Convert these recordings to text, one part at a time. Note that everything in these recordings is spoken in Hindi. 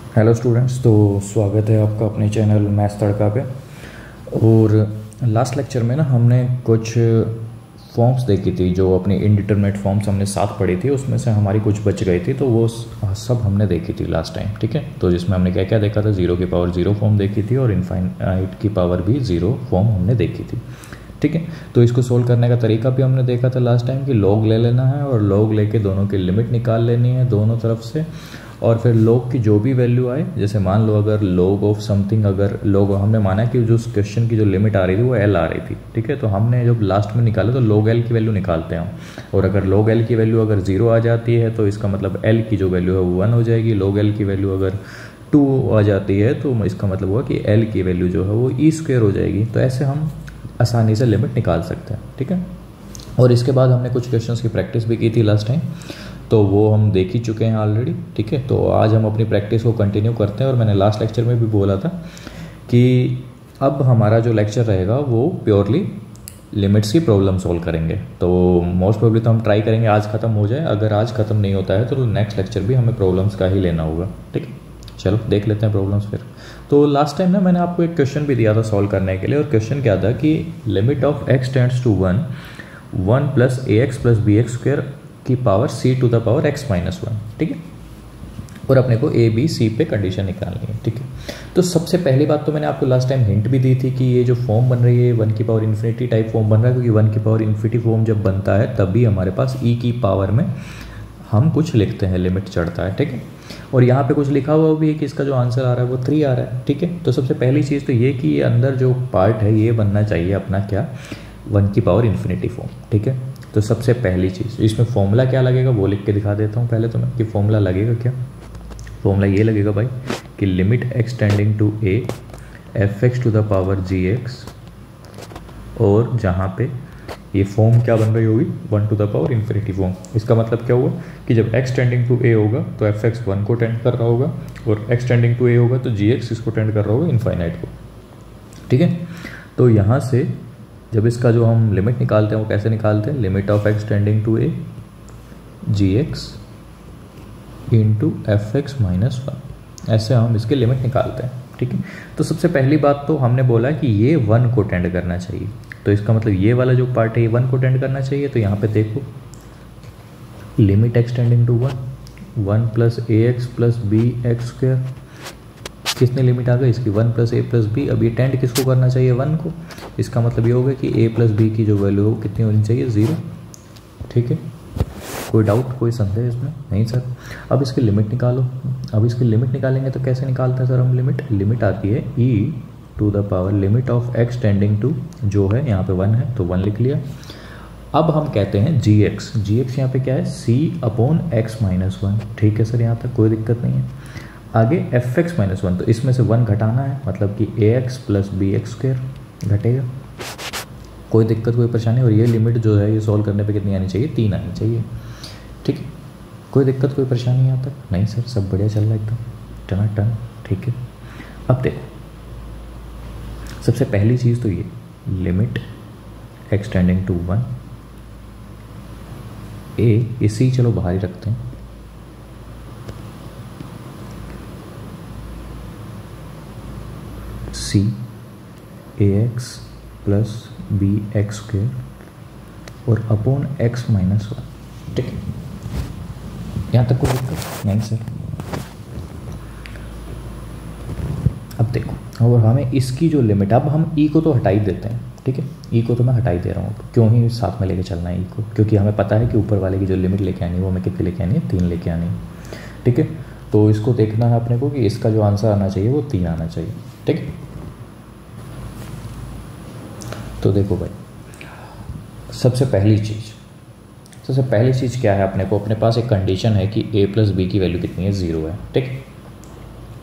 हेलो स्टूडेंट्स, तो स्वागत है आपका अपने चैनल मैथ्स तड़का पे। और लास्ट लेक्चर में ना हमने कुछ फॉर्म्स देखी थी, जो अपनी इनडिटरमिनेट फॉर्म्स हमने साथ पढ़ी थी, उसमें से हमारी कुछ बच गई थी, तो वो सब हमने देखी थी लास्ट टाइम। ठीक है, तो जिसमें हमने क्या क्या देखा था, 0 की पावर 0 फॉर्म देखी थी और इनफाइनाइट की पावर भी 0 फॉर्म हमने देखी थी। ठीक है, तो इसको सोल्व करने का तरीका भी हमने देखा था लास्ट टाइम कि लॉग ले लेना है और लॉग लेके दोनों की लिमिट निकाल लेनी है दोनों तरफ से, और फिर लॉग की जो भी वैल्यू आए, जैसे मान लो अगर लॉग ऑफ समथिंग, अगर लॉग हमने माना कि जो क्वेश्चन की जो लिमिट आ रही थी वो एल आ रही थी। ठीक है, तो हमने जब लास्ट में निकाला तो लॉग एल की वैल्यू निकालते हैं हम, और अगर लॉग एल की वैल्यू अगर 0 आ जाती है तो इसका मतलब एल की जो वैल्यू है वो 1 हो जाएगी। लॉग एल की वैल्यू अगर 2 आ जाती है तो इसका मतलब हुआ कि एल की वैल्यू जो है वो ई स्क्वायर हो जाएगी। तो ऐसे हम आसानी से लिमिट निकाल सकते हैं। ठीक है, और इसके बाद हमने कुछ क्वेश्चंस की प्रैक्टिस भी की थी लास्ट टाइम, तो वो हम देख ही चुके हैं ऑलरेडी। ठीक है, तो आज हम अपनी प्रैक्टिस को कंटिन्यू करते हैं, और मैंने लास्ट लेक्चर में भी बोला था कि अब हमारा जो लेक्चर रहेगा वो प्योरली लिमिट्स की प्रॉब्लम सॉल्व करेंगे। तो मोस्ट प्रोबेबली तो हम ट्राई करेंगे आज ख़त्म हो जाए, अगर आज ख़त्म नहीं होता है तो नेक्स्ट लेक्चर भी हमें प्रॉब्लम्स का ही लेना होगा। ठीक है, चलो देख लेते हैं प्रॉब्लम्स फिर। तो लास्ट टाइम ना मैंने आपको एक क्वेश्चन भी दिया था सॉल्व करने के लिए, और क्वेश्चन क्या था कि limit of x tends to 1 plus a x plus b x square की power c to the power x minus 1। ठीक है, और अपने को a b c पे कंडीशन निकालनी है। ठीक है, तो सबसे पहली बात तो मैंने आपको लास्ट टाइम हिंट भी दी थी कि ये जो फॉर्म बन रही है 1 की पावर इन्फिनिटी टाइप फॉर्म बन रहा है, क्योंकि 1 की पावर इन्फिनिटी फॉर्म जब बनता है तभी हमारे पास e की पावर में हम कुछ लिखते हैं, लिमिट चढ़ता है। ठीक है, और यहाँ पे कुछ लिखा हुआ भी है कि इसका जो आंसर आ रहा है वो 3 आ रहा है। ठीक है, तो सबसे पहली चीज़ तो ये कि ये अंदर जो पार्ट है ये बनना चाहिए अपना क्या, 1 की पावर इन्फिनिटी फॉर्म। ठीक है, तो सबसे पहली चीज़ इसमें फॉर्मूला क्या लगेगा वो लिख के दिखा देता हूँ पहले तो मैं, कि फॉर्मूला लगेगा क्या। फॉर्मूला ये लगेगा भाई कि limit x tending to a f x to the power g x, और जहाँ पे ये फॉर्म क्या बन रही होगी 1 to the power infinity form. इसका मतलब क्या हुआ कि जब x टेंडिंग टू a होगा तो एफ एक्स 1 को टेंड कर रहा होगा, और x टेंडिंग टू a होगा तो जी एक्स इसको टेंड कर रहा होगा इनफाइनाइट को। ठीक है, तो यहाँ से जब इसका जो हम लिमिट निकालते हैं वो कैसे निकालते हैं, limit of x tending to a g x into f x minus 1, ऐसे हम इसके लिमिट निकालते हैं। ठीक है, तो सबसे पहली बात तो हमने बोला कि ये 1 को टेंड करना चाहिए, तो इसका मतलब ये वाला जो पार्ट है ये 1 को टेंड करना चाहिए। तो यहाँ पे देखो limit x tending to 1 plus a x plus b x square, कितनी लिमिट आ गई इसकी 1 प्लस ए प्लस बी। अब ये टेंड किसको करना चाहिए 1 को, इसका मतलब ये होगा कि a प्लस बी की जो वैल्यू हो कितनी होनी चाहिए 0। ठीक है, कोई डाउट कोई संदेह इसमें नहीं सर। अब इसकी लिमिट निकालो। अब इसकी लिमिट निकालेंगे तो कैसे निकालते हैं सर हम लिमिट आती है e to the power limit of x tending to, जो है यहाँ पे 1 है तो 1 लिख लिया। अब हम कहते हैं जी एक्स यहाँ पे क्या है c अपॉन एक्स माइनस 1। ठीक है सर, यहाँ तक कोई दिक्कत नहीं है। आगे एफ एक्स माइनस 1, तो इसमें से 1 घटाना है, मतलब कि a x plus b x square घटेगा, कोई दिक्कत कोई परेशानी। और ये लिमिट जो है ये सॉल्व करने पे कितनी आनी चाहिए 3 आनी चाहिए। ठीक है, कोई दिक्कत कोई परेशानी यहाँ तक नहीं सर, सब बढ़िया चल रहा है एकदम टनाटन। ठीक है, अब देखो सबसे पहली चीज़ तो ये limit x tending to 1 a, इसी चलो बाहर ही रखते हैं, c a x plus b x square और अपॉन एक्स माइनस 1। ठीक है, यहाँ तक कोई दिक्कत नहीं सर। अब देखो, और हमें इसकी जो लिमिट, अब हम ई को तो हटा ही देते हैं। ठीक है, ई को तो मैं हटा ही दे रहा हूँ, क्यों ही साथ में लेके चलना है ई को, क्योंकि हमें पता है कि ऊपर वाले की जो लिमिट लेके आनी है वो हमें कितनी लेके आनी है 3 लेके आनी है। ठीक है, तो इसको देखना है अपने को कि इसका जो आंसर आना चाहिए वो 3 आना चाहिए। ठीक है, तो देखो भाई सबसे पहली चीज़ क्या है, अपने को अपने पास एक कंडीशन है कि a प्लस बी की वैल्यू कितनी है 0 है। ठीक है,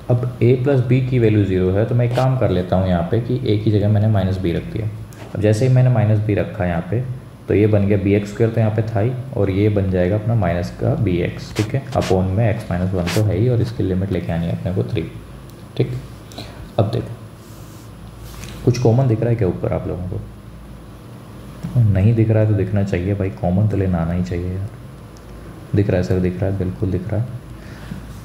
अब a प्लस बी की वैल्यू 0 है तो मैं एक काम कर लेता हूँ यहाँ पे कि a की जगह मैंने माइनस बी रख दिया। अब जैसे ही मैंने माइनस बी रखा यहाँ पे तो ये बन गया बी एक्स स्क्वायर, तो यहाँ पे था ही, और ये बन जाएगा अपना माइनस का बी एक्स। ठीक है, अपॉन में एक्स माइनस 1 तो है ही, और इसकी लिमिट लेके आनी है अपने को 3। ठीक, अब देखो कुछ कॉमन दिख रहा है क्या ऊपर आप लोगों को, नहीं दिख रहा है तो दिखना चाहिए भाई, कॉमन तो लेना आना ही चाहिए यार। दिख रहा है सर, दिख रहा है, बिल्कुल दिख रहा है।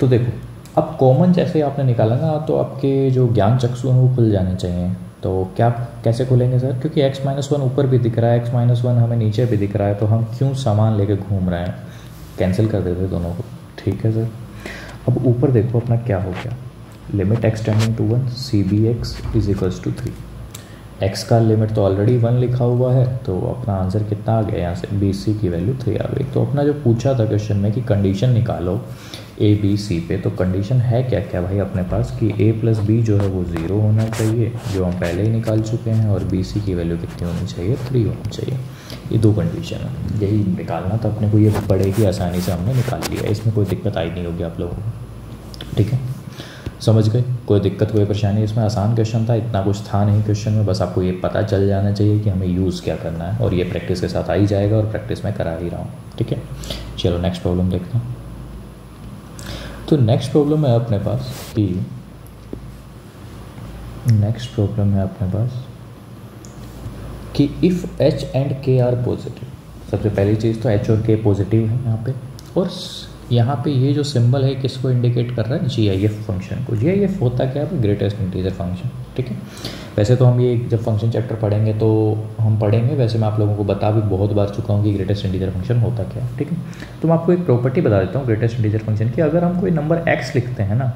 तो देखो अब कॉमन जैसे आपने निकाला ना, तो आपके जो ज्ञान चक्षु हैं वो खुल जाने चाहिए। तो क्या कैसे खुलेंगे सर? क्योंकि x-1 ऊपर भी दिख रहा है, x-1 हमें नीचे भी दिख रहा है, तो हम क्यों सामान लेके घूम रहे हैं? कैंसिल कर देते दोनों को। ठीक है सर। अब ऊपर देखो अपना क्या हो गया, limit x tending to 1 cbx is equals to 3। x का लिमिट तो ऑलरेडी 1 लिखा हुआ है, तो अपना आंसर कितना आ गया यहाँ से, bc की वैल्यू 3 आ गई। तो अपना जो पूछा था क्वेश्चन में कि कंडीशन निकालो ए बी सी पे, तो कंडीशन है क्या क्या भाई अपने पास कि a प्लस बी जो है वो 0 होना चाहिए, जो हम पहले ही निकाल चुके हैं, और बी सी की वैल्यू कितनी होनी चाहिए, 3 होनी चाहिए। ये दो कंडीशन है, यही निकालना था अपने को। ये बड़े ही आसानी से हमने निकाल लिया, इसमें कोई दिक्कत आई नहीं होगी आप लोगों को। ठीक है, समझ गए? कोई दिक्कत कोई परेशानी? इसमें आसान क्वेश्चन था, इतना कुछ था नहीं क्वेश्चन में, बस आपको ये पता चल जाना चाहिए कि हमें यूज़ क्या करना है, और ये प्रैक्टिस के साथ आ ही जाएगा, और प्रैक्टिस में करा ही रहा हूँ। ठीक है, चलो नेक्स्ट प्रॉब्लम देखते हैं। तो नेक्स्ट प्रॉब्लम है अपने पास कि इफ़ एच एंड के आर पॉजिटिव। सबसे पहली चीज़ तो एच और के पॉजिटिव है यहाँ पे, और यहाँ पे ये जो सिंबल है किसको इंडिकेट कर रहा है, GIF फंक्शन को। GIF होता क्या है, ग्रेटेस्ट इंटीजर फंक्शन। ठीक है, वैसे तो हम ये जब फंक्शन चैप्टर पढ़ेंगे तो हम पढ़ेंगे, वैसे मैं आप लोगों को बता भी बहुत बार चुका हूँ कि ग्रेटेस्ट इंटीजर फंक्शन होता क्या है। ठीक है, तो मैं आपको एक प्रॉपर्टी बता देता हूँ ग्रेटेस्ट इंटीजर फंक्शन की। अगर हम कोई नंबर x लिखते हैं ना,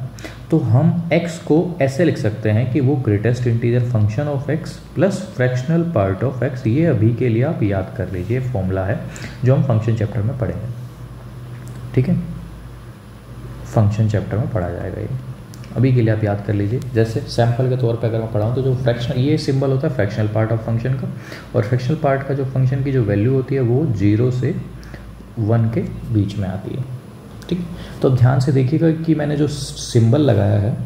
तो हम x को ऐसे लिख सकते हैं कि वो greatest integer function of x plus fractional part of x। ये अभी के लिए आप याद कर लीजिए, फॉर्मूला है जो हम फंक्शन चैप्टर में पढ़ेंगे। ठीक है, फंक्शन चैप्टर में पढ़ा जाएगा ये, अभी के लिए आप याद कर लीजिए। जैसे सैम्पल के तौर पे अगर मैं पढ़ाऊँ तो जो फ्रैक्शनल, ये सिंबल होता है फ्रैक्शनल पार्ट ऑफ फंक्शन का, और फ्रैक्शनल पार्ट का जो फंक्शन की जो वैल्यू होती है वो 0 से 1 के बीच में आती है। ठीक, तो ध्यान से देखिएगा कि मैंने जो सिंबल लगाया है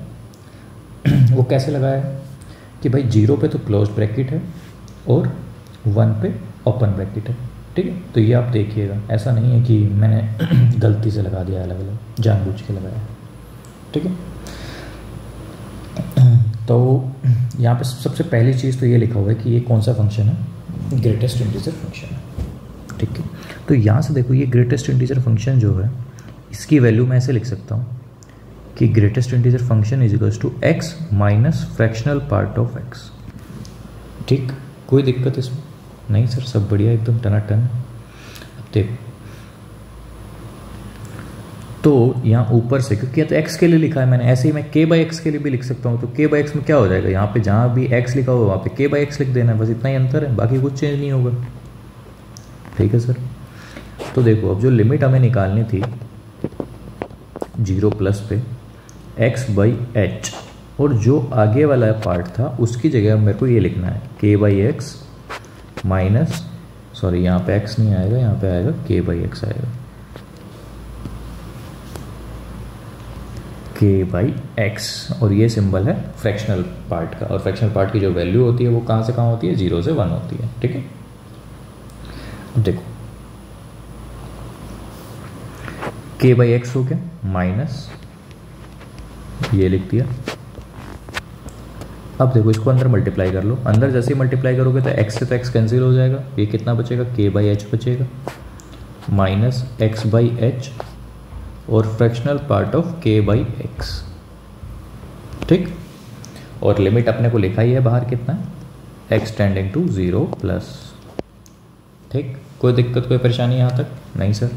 वो कैसे लगाया है कि भाई 0 पे तो क्लोज ब्रैकेट है और 1 पे ओपन ब्रैकेट है। ठीक है, तो ये आप देखिएगा, ऐसा नहीं है कि मैंने गलती से लगा दिया, अलग अलग जानबूझ के लगाया। ठीक है, तो यहाँ पे सबसे पहली चीज़ तो ये लिखा हुआ है कि ये कौन सा फंक्शन है, ग्रेटेस्ट इंटीजर फंक्शन है। ठीक है, तो यहाँ से देखो ये ग्रेटेस्ट इंटीजर फंक्शन जो है, इसकी वैल्यू मैं ऐसे लिख सकता हूँ कि greatest integer function is equals to x minus fractional part of x। ठीक, कोई दिक्कत इसमें नहीं सर, सब बढ़िया एकदम टनाटन। अब देखो, तो यहाँ ऊपर से, क्योंकि तो x के लिए लिखा है मैंने, ऐसे ही मैं k/x के लिए भी लिख सकता हूँ। तो k/x में क्या हो जाएगा, यहाँ पे जहाँ भी x लिखा हुआ वहाँ पे k/x लिख देना है, बस इतना ही अंतर है, बाकी कुछ चेंज नहीं होगा। ठीक है सर, तो देखो अब जो लिमिट हमें निकालनी थी 0 प्लस पे x/h, और जो आगे वाला पार्ट था उसकी जगह मेरे को ये लिखना है k/x माइनस, सॉरी यहाँ पे x नहीं आएगा, यहाँ पे आएगा k/x आएगा, k/x, और ये सिंबल है फ्रैक्शनल पार्ट का, और फ्रैक्शनल पार्ट की जो वैल्यू होती है वो कहाँ से कहाँ होती है, 0 से 1 होती है। ठीक है, अब देखो k/x हो गया माइनस, ये लिख दिया। अब देखो इसको अंदर मल्टीप्लाई कर लो, अंदर जैसे ही मल्टीप्लाई करोगे तो x से तो x कैंसिल हो जाएगा, ये कितना बचेगा, k/h बचेगा माइनस x/h और फ्रैक्शनल पार्ट ऑफ k/x। ठीक, और लिमिट अपने को लिखा ही है बाहर कितना, x टेंडिंग टू 0 प्लस। ठीक, कोई दिक्कत कोई परेशानी यहाँ तक नहीं सर?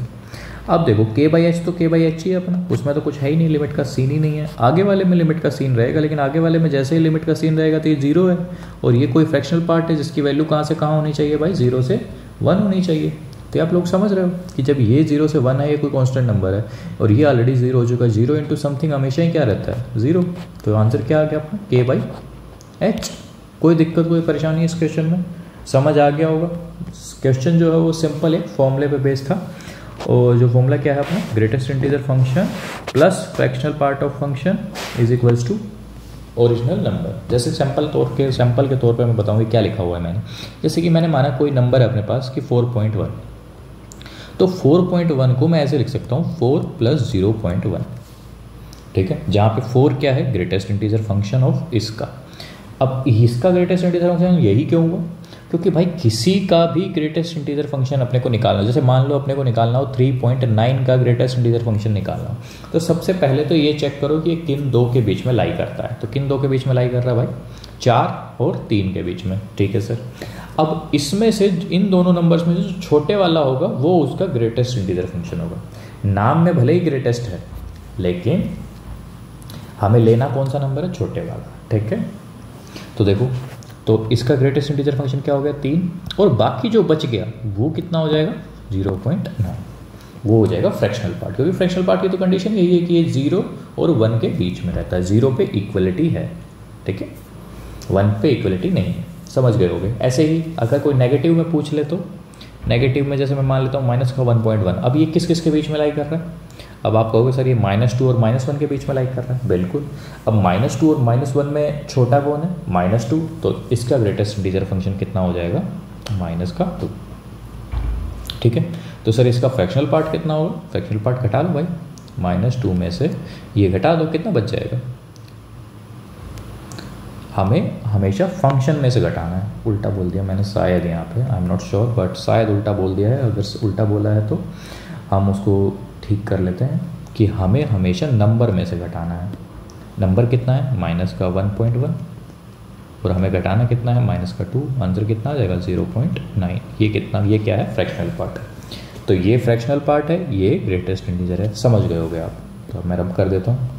अब देखो k/h तो k/h ही है अपना, उसमें तो कुछ है ही नहीं, लिमिट का सीन ही नहीं है। आगे वाले में लिमिट का सीन रहेगा, लेकिन आगे वाले में जैसे ही लिमिट का सीन रहेगा तो ये 0 है, और ये कोई फ्रैक्शनल पार्ट है जिसकी वैल्यू कहाँ से कहाँ होनी चाहिए भाई, 0 से 1 होनी चाहिए। तो आप लोग समझ रहे हो कि जब ये 0 से 1 है, ये कोई कांस्टेंट नंबर है, और ये ऑलरेडी 0 हो चुका है, 0 इंटू समथिंग हमेशा ही क्या रहता है, 0। तो आंसर क्या आ गया अपना, k/h। कोई दिक्कत कोई परेशानी इस क्वेश्चन में, समझ आ गया होगा। क्वेश्चन जो है वो सिंपल है, फॉर्मूले पे बेस्ड था, और जो फॉर्मूला क्या है अपना, greatest integer function plus fractional part of function is equals to original number. जैसे सैम्पल के तौर पे मैं बताऊंगी क्या लिखा हुआ है मैंने। जैसे कि मैंने माना कोई नंबर है अपने पास कि 4.1, तो 4.1 को मैं ऐसे लिख सकता हूँ 4 प्लस 0.1। ठीक है, जहाँ पे 4 क्या है, ग्रेटेस्ट इंटीजर फंक्शन ऑफ इसका। अब इसका ग्रेटेस्ट इंटीजर फंक्शन यही क्यों हुआ, क्योंकि भाई किसी का भी ग्रेटेस्ट इंटीजर फंक्शन अपने को निकालना हो, जैसे मान लो अपने को निकालना हो 3.9 का ग्रेटेस्ट इंटीजर फंक्शन निकालना हो, तो सबसे पहले तो ये चेक करो कि ये किन दो के बीच में लाई करता है। तो किन दो के बीच में लाई कर रहा है भाई? 4 और 3 के बीच में। ठीक है सर। अब इसमें से इन दोनों नंबर्स में जो छोटे वाला होगा वो उसका ग्रेटेस्ट इंटीजर फंक्शन होगा। नाम में भले ही ग्रेटेस्ट है, लेकिन हमें लेना कौन सा नंबर है? छोटे वाला। ठीक है, तो देखो, तो इसका ग्रेटेस्ट इंटीजर फंक्शन क्या हो गया? 3, और बाकी जो बच गया वो कितना हो जाएगा? 0.9। वो हो जाएगा फ्रैक्शनल पार्ट, क्योंकि फ्रैक्शनल पार्ट की तो कंडीशन यही है कि ये 0 और 1 के बीच में रहता है। 0 पे इक्वलिटी है, ठीक है, 1 पे इक्वलिटी नहीं है। समझ गए होगे। ऐसे ही अगर कोई नेगेटिव में पूछ ले, तो नेगेटिव में जैसे मैं मान लेता हूँ माइनस का 1.1, अब ये किस किस के बीच में लाई कर रहा है? अब आप कहोगे सर ये -2 और -1 के बीच में लाई कर रहा है। बिल्कुल। अब -2 और -1 में छोटा कौन है? -2, तो इसका ग्रेटेस्ट इंटीजर फंक्शन कितना हो जाएगा? -2। ठीक है, तो सर इसका फ्रैक्शनल पार्ट कितना होगा? फ्रैक्शनल पार्ट घटा लो भाई, -2 में से ये घटा दो, कितना बच जाएगा? हमें हमेशा फंक्शन में से घटाना है। उल्टा बोल दिया मैंने शायद यहाँ पे, I am not sure, but शायद उल्टा बोल दिया है। अगर उल्टा बोला है तो हम उसको ठीक कर लेते हैं कि हमें हमेशा नंबर में से घटाना है। नंबर कितना है? -1.1, और हमें घटाना कितना है? -2। आंसर कितना आ जाएगा? 0.9। ये कितना? ये क्या है? फ्रैक्शनल पार्ट है। तो ये फ्रैक्शनल पार्ट है, ये ग्रेटेस्ट इंटीजर है। समझ गए होगे आप। तो अब मैं रब कर देता हूँ।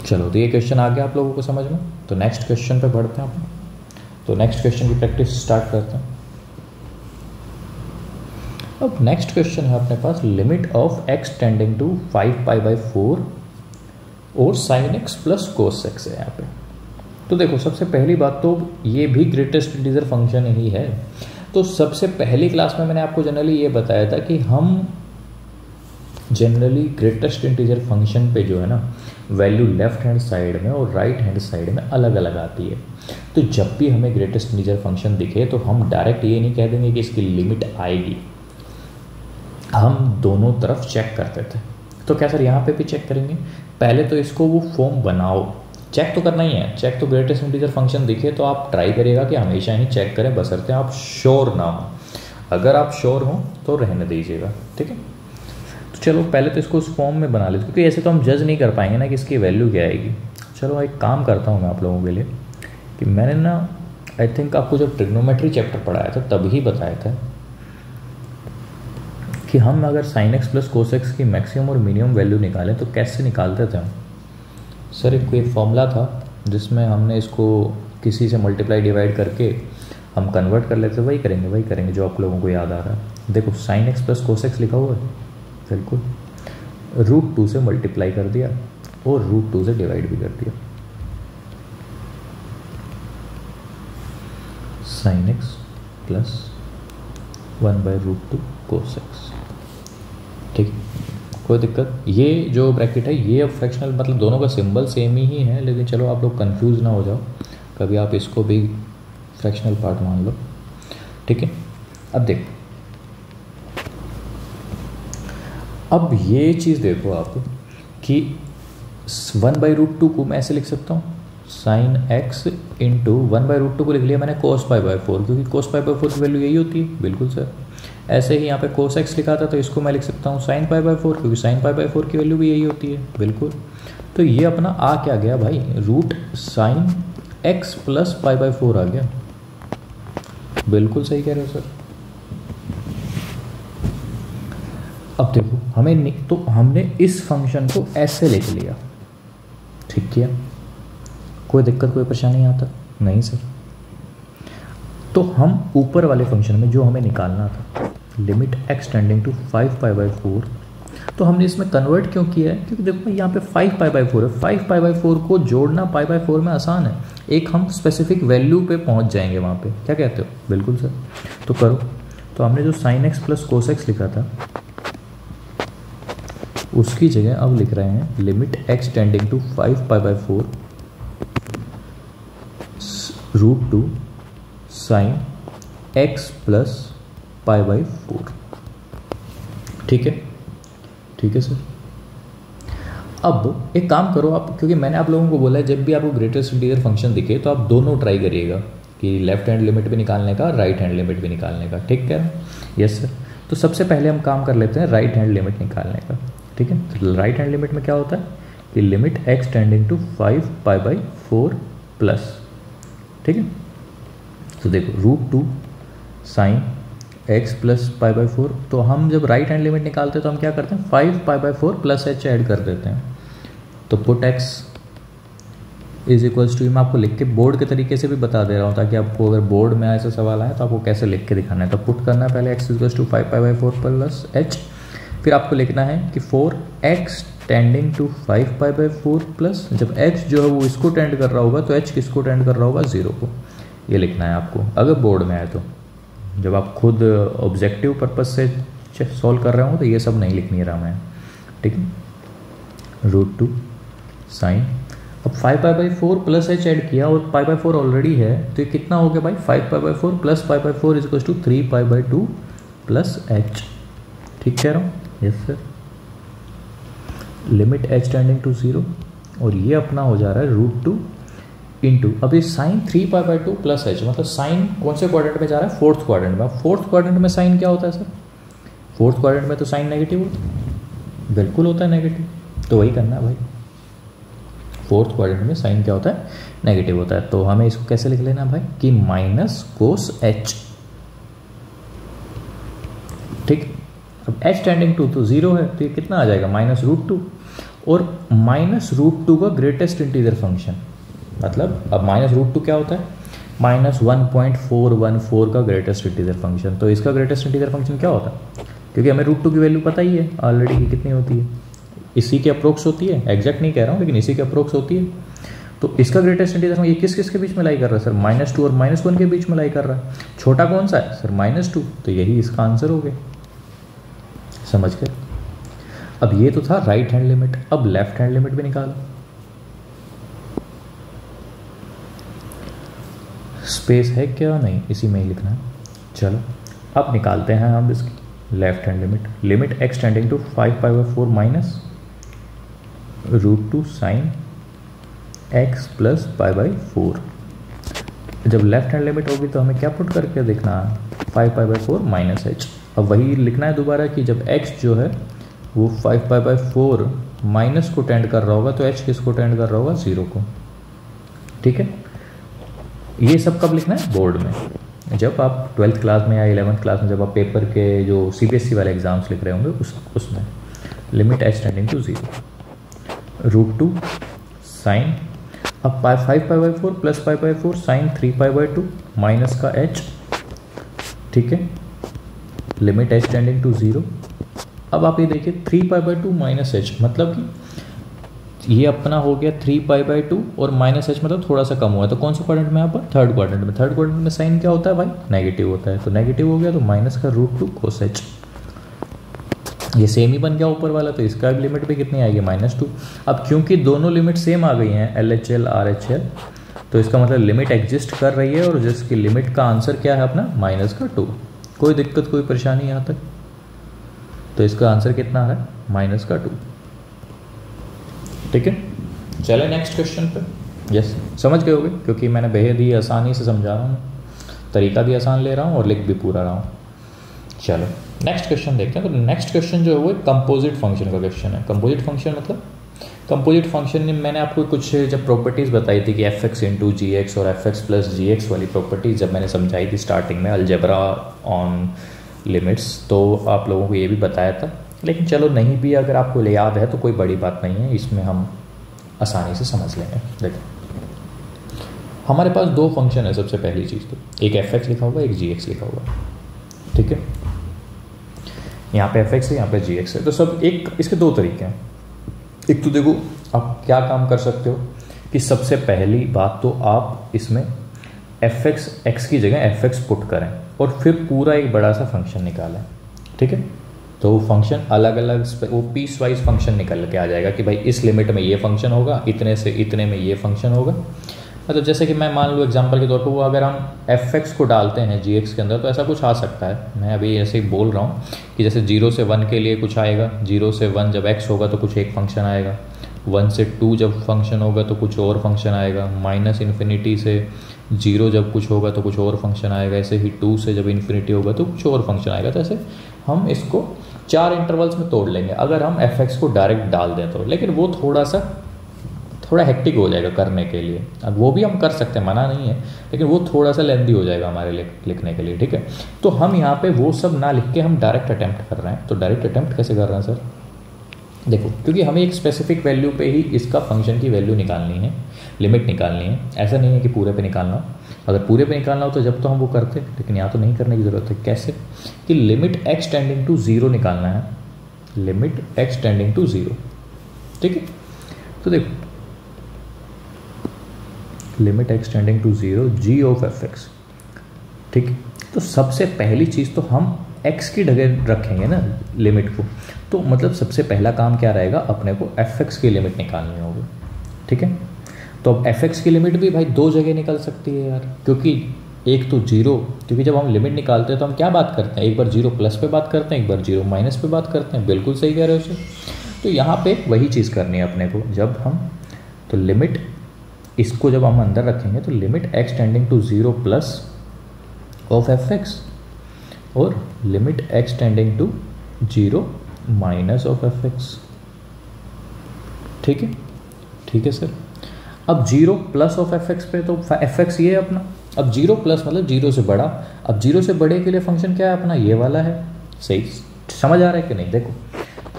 चलो, तो ये क्वेश्चन आ गया आप लोगों को समझ में। तो नेक्स्ट क्वेश्चन पे बढ़ते हैं अपन। तो नेक्स्ट क्वेश्चन की प्रैक्टिस स्टार्ट करते हैं। अब नेक्स्ट क्वेश्चन है अपने पास, limit of x tending to 5π/4 और sin x plus cos x है यहाँ पे। तो देखो, सबसे पहली बात तो ये भी ग्रेटेस्ट इंटीजर फंक्शन ही है। तो सबसे पहली क्लास में मैंने आपको जनरली ये बताया था कि हम जनरली ग्रेटेस्ट इंटीजर फंक्शन पे जो है ना, वैल्यू लेफ्ट हैंड साइड में और राइट हैंड साइड में अलग अलग आती है। तो जब भी हमें ग्रेटेस्ट इंटीजर फंक्शन दिखे तो हम डायरेक्ट ये नहीं कह देंगे कि इसकी लिमिट आएगी, हम दोनों तरफ चेक करते थे। तो क्या सर यहाँ पे भी चेक करेंगे? पहले तो इसको वो फॉर्म बनाओ, चेक तो करना ही है। चेक तो ग्रेटेस्ट इंटीजर फंक्शन दिखे तो आप ट्राई करिएगा कि हमेशा ही चेक करें, बशर्ते आप श्योर ना हो। अगर आप श्योर हो तो रहने दीजिएगा, ठीक है। तो चलो पहले तो इसको उस फॉर्म में बना लेते, क्योंकि ऐसे तो हम जज नहीं कर पाएंगे ना कि इसकी वैल्यू क्या आएगी। चलो एक काम करता हूँ मैं आप लोगों के लिए कि मैंने ना आई थिंक आपको जब ट्रिग्नोमेट्री चैप्टर पढ़ाया था तभी बताया था कि हम अगर sin x plus cos x की मैक्सिमम और मिनिमम वैल्यू निकालें तो कैसे निकालते थे हम। सर एक कोई फॉर्मूला था जिसमें हमने इसको किसी से मल्टीप्लाई डिवाइड करके हम कन्वर्ट कर लेते, वही करेंगे जो आप लोगों को याद आ रहा है। देखो sin x plus cos x लिखा हुआ है, बिल्कुल √2 से मल्टीप्लाई कर दिया और √2 से डिवाइड भी कर दिया। sin x plus 1/√2 cos x, ठीक, कोई दिक्कत। ये जो ब्रैकेट है ये अब फ्रैक्शनल, मतलब दोनों का सिंबल सेम ही है, लेकिन चलो आप लोग कंफ्यूज ना हो जाओ, कभी आप इसको भी फ्रैक्शनल पार्ट मान लो, ठीक है। अब देखो, अब ये चीज़ देखो आप कि 1/√2 को मैं ऐसे लिख सकता हूँ, sin x इंटू 1/√2 को लिख लिया मैंने cos π/4, क्योंकि cos π/4 की वैल्यू यही होती है, बिल्कुल सर। ऐसे ही यहाँ पे cos x लिखा था तो इसको मैं लिख सकता हूँ sin π/4, क्योंकि sin π/4 की वैल्यू भी यही होती है, बिल्कुल। तो ये अपना आ क्या गया भाई, रूट sin x प्लस π/4 आ गया, बिल्कुल सही कह रहे हो सर। अब देखो हमें तो हमने इस फंक्शन को ऐसे लिख लिया, ठीक किया, कोई दिक्कत कोई परेशानी यहाँ तक नहीं सर। तो हम ऊपर वाले फंक्शन में जो हमें निकालना था लिमिट x टेंडिंग टू 5π/4, तो हमने इसमें कन्वर्ट क्यों किया है, क्योंकि देखो यहाँ पे 5π/4 है, 5π/4 को जोड़ना π/4 में आसान है, एक हम स्पेसिफिक वैल्यू पे पहुँच जाएंगे वहाँ पे, क्या कहते हो, बिल्कुल सर। तो करो, तो हमने जो sin x plus cos x लिखा था उसकी जगह अब लिख रहे हैं limit x tending to 5π/4 √2 sin x plus π/4, ठीक है, ठीक है सर। अब एक काम करो आप, क्योंकि मैंने आप लोगों को बोला है जब भी आपको ग्रेटेस्ट इंटीजर फंक्शन दिखे तो आप दोनों ट्राई करिएगा कि लेफ्ट हैंड लिमिट भी निकालने का, राइट हैंड लिमिट भी निकालने का। ठीक है, यस सर। तो सबसे पहले हम काम कर लेते हैं राइट हैंड लिमिट निकालने का। ठीक है, तो राइट हैंड लिमिट में क्या होता है कि limit x tending to 5π/4 plus. ठीक है, तो देखो √2 साइन x प्लस π/4, तो हम जब राइट हैंड लिमिट निकालते हैं तो हम क्या करते हैं 5π/4 प्लस h ऐड कर देते हैं। तो put x is equals to, मैं आपको लिख के बोर्ड के तरीके से भी बता दे रहा हूँ ताकि आपको अगर बोर्ड में ऐसा सवाल आए तो आपको कैसे लिख के दिखाना है। तो पुट करना है पहले x equals to 5π/4 plus h, फिर आपको लिखना है कि 4x टेंडिंग टू 5π/4 प्लस, जब x जो है वो इसको टेंड कर रहा होगा तो h किसको टेंड कर रहा होगा 0 को। ये लिखना है आपको अगर बोर्ड में आए तो। जब आप खुद ऑब्जेक्टिव पर्पज से सॉल्व कर रहे हो तो ये सब नहीं लिखनी रहा मैं। ठीक है, √2 साइन, अब 5π/4 प्लस h ऐड किया और π/4 ऑलरेडी है तो ये कितना हो गया भाई 5π/4 plus π/4 is equal to 3π/2 plus h। ठीक कह रहा हूँ, yes sir. Limit h tending to 0 और ये अपना हो जा रहा है √2 इंटू, अब ये साइन 3π/2 प्लस h, मतलब साइन कौन से क्वाड्रेंट में जा रहा है, फोर्थ क्वाड्रेंट में। फोर्थ क्वाड्रेंट में साइन क्या होता है सर, फोर्थ क्वाड्रेंट में तो साइन नेगेटिव होता है, बिल्कुल होता है नेगेटिव, तो वही करना है भाई। फोर्थ क्वाड्रेंट में साइन क्या होता है, नेगेटिव होता है। तो हमें इसको कैसे लिख लेना भाई कि माइनस कोस h। ठीक, अब h टेंडिंग टू तो 0 है तो ये कितना आ जाएगा -√2, और -√2 का ग्रेटेस्ट इंटीजर फंक्शन, मतलब अब -√2 क्या होता है -1.414 का ग्रेटेस्ट इंटीजर फंक्शन। तो इसका ग्रेटेस्ट इंटीजर फंक्शन क्या होता है, क्योंकि हमें √2 की वैल्यू पता ही है ऑलरेडी कि कितनी होती है, इसी के अप्रोक्स होती है, एग्जैक्ट नहीं कह रहा हूँ लेकिन इसी के अप्रोक्स होती है। तो इसका ग्रेटेस्ट इंटीजर फंक्शन ये किस किस के बीच में लाई कर रहा है सर, -2 और -1 के बीच में लाई कर रहा है। छोटा कौन सा है सर, -2, तो यही इसका आंसर हो गया। समझ गए। अब ये तो था राइट हैंड लिमिट, अब लेफ्ट हैंड लिमिट भी निकालो। स्पेस है क्या, नहीं, इसी में ही लिखना है। चलो अब निकालते हैं हम इसकी left hand limit. Limit x tending to 5π/4 minus √2 sine x plus π/4। जब लेफ्ट हैंड लिमिट होगी तो हमें क्या पुट करके देखना है 5π/4 माइनस h। अब वही लिखना है दोबारा कि जब x जो है वो 5π/4 माइनस को टेंड कर रहा होगा तो h किसको टेंड कर रहा होगा 0 को। ठीक है, ये सब कब लिखना है बोर्ड में, जब आप 12th क्लास में या 11th क्लास में जब आप पेपर के जो CBSE वाले एग्जाम्स लिख रहे होंगे उसमें। Limit h tending to 0, √2 sine, अब 5π/4 प्लस π/4 साइन 3π/2 माइनस का h। ठीक है, लिमिट h टेंडिंग टू 0। अब आप ये देखिए 3π/2 माइनस h, मतलब कि ये अपना हो गया 3π/2 और माइनस h मतलब थोड़ा सा कम हुआ है। तो कौन से क्वाड्रेंट में यहाँ पर, थर्ड क्वाड्रेंट में। थर्ड क्वाड्रेंट में साइन क्या होता है भाई, नेगेटिव होता है, तो नेगेटिव हो गया तो माइनस का √2 कोस h। ये सेम ही बन गया ऊपर वाला, तो इसका लिमिट भी कितनी आएगी -2। अब क्योंकि दोनों लिमिट सेम आ गई हैं LHL RHL, तो इसका मतलब लिमिट एग्जिस्ट कर रही है और जिसकी लिमिट का आंसर क्या है अपना -2। कोई दिक्कत कोई परेशानी यहाँ तक, तो इसका आंसर कितना आ रहा है -2। ठीक है, चले नेक्स्ट क्वेश्चन पे। यस, समझ गए होगे क्योंकि मैंने बेहद ही आसानी से समझा रहा हूँ, तरीका भी आसान ले रहा हूँ और लिख भी पूरा रहा हूँ। चलो नेक्स्ट क्वेश्चन देखते हैं। तो नेक्स्ट क्वेश्चन जो है वो कंपोजिट फंक्शन का क्वेश्चन है। कंपोजिट फंक्शन मतलब, कंपोजिट फंक्शन में मैंने आपको कुछ जब प्रॉपर्टीज़ बताई थी कि fx इंटू जी एक्स और fx प्लस जी एक्स वाली प्रॉपर्टीज़ जब मैंने समझाई थी स्टार्टिंग में अलजेब्रा ऑन लिमिट्स, तो आप लोगों को ये भी बताया था। लेकिन चलो नहीं भी अगर आपको याद है तो कोई बड़ी बात नहीं है, इसमें हम आसानी से समझ लेंगे। देखो हमारे पास दो फंक्शन है। सबसे पहली चीज़ तो एक fx लिखा हुआ है, एक gx लिखा हुआ है। ठीक है, यहाँ पे fx है, यहाँ पे gx है। तो सब एक, इसके दो तरीके हैं। एक तो देखो आप क्या काम कर सकते हो कि सबसे पहली बात तो आप इसमें fx x की जगह fx पुट करें और फिर पूरा एक बड़ा सा फंक्शन निकालें। ठीक है, तो फंक्शन अलग अलग वो पीस वाइज फंक्शन निकल के आ जाएगा कि भाई इस लिमिट में ये फंक्शन होगा, इतने से इतने में ये फंक्शन होगा। मतलब जैसे कि मैं मान लूँ एग्जांपल के तौर पर वो अगर हम fx को डालते हैं gx के अंदर तो ऐसा कुछ आ सकता है। मैं अभी ऐसे ही बोल रहा हूँ कि जैसे 0 से 1 के लिए कुछ आएगा, 0 से 1 जब x होगा तो कुछ एक फंक्शन आएगा, 1 से 2 जब फंक्शन होगा तो कुछ और फंक्शन आएगा, -इन्फिनिटी से 0 जब कुछ होगा तो कुछ और फंक्शन आएगा, ऐसे ही 2 से जब इन्फिनिटी होगा तो कुछ और फंक्शन आएगा। तो ऐसे हम इसको 4 इंटरवल्स में तोड़ लेंगे अगर हम एफ को डायरेक्ट डाल दें तो, लेकिन वो थोड़ा हेक्टिक हो जाएगा करने के लिए। अब वो भी हम कर सकते हैं, मना नहीं है, लेकिन वो थोड़ा सा लेंदी हो जाएगा हमारे लिए लिखने के लिए, ठीक है। तो हम यहाँ पे वो सब ना लिख के हम डायरेक्ट अटैम्प्ट कर रहे हैं। तो डायरेक्ट अटैम्प्ट कैसे कर रहे हैं सर? देखो, क्योंकि हमें एक स्पेसिफिक वैल्यू पे ही इसका फंक्शन की वैल्यू निकालनी है, लिमिट निकालनी है। ऐसा नहीं है कि पूरे पे निकालना हो, अगर पूरे पे निकालना हो तो जब तो हम वो करते, लेकिन यहाँ तो नहीं करने की ज़रूरत है। कैसे कि लिमिट x टेंडिंग टू 0 निकालना है, लिमिट x टेंडिंग टू 0, ठीक है। तो देखो, limit x tending to 0 g of f(x), ठीक है। तो सबसे पहली चीज़ तो हम x की जगह रखेंगे ना लिमिट को, तो मतलब सबसे पहला काम क्या रहेगा, अपने को f(x) की लिमिट निकालनी होगी, ठीक है। तो अब f(x) की लिमिट भी भाई 2 जगह निकल सकती है यार, क्योंकि एक तो 0, क्योंकि जब हम लिमिट निकालते हैं तो हम क्या बात करते हैं, एक बार 0 प्लस पे बात करते हैं, एक बार 0 माइनस पे बात करते हैं। बिल्कुल सही कह रहे हो सर। तो यहाँ पे वही चीज़ करनी है अपने को, जब हम तो लिमिट इसको जब हम अंदर रखेंगे तो limit x tending to 0 plus of f(x) और limit x tending to 0 minus of f(x), ठीक है, ठीक है सर। अब 0 प्लस ऑफ f(x) पे तो f(x) ये है अपना, अब 0 प्लस मतलब 0 से बड़ा, अब 0 से बड़े के लिए फंक्शन क्या है अपना, ये वाला है। सही समझ आ रहा है कि नहीं? देखो,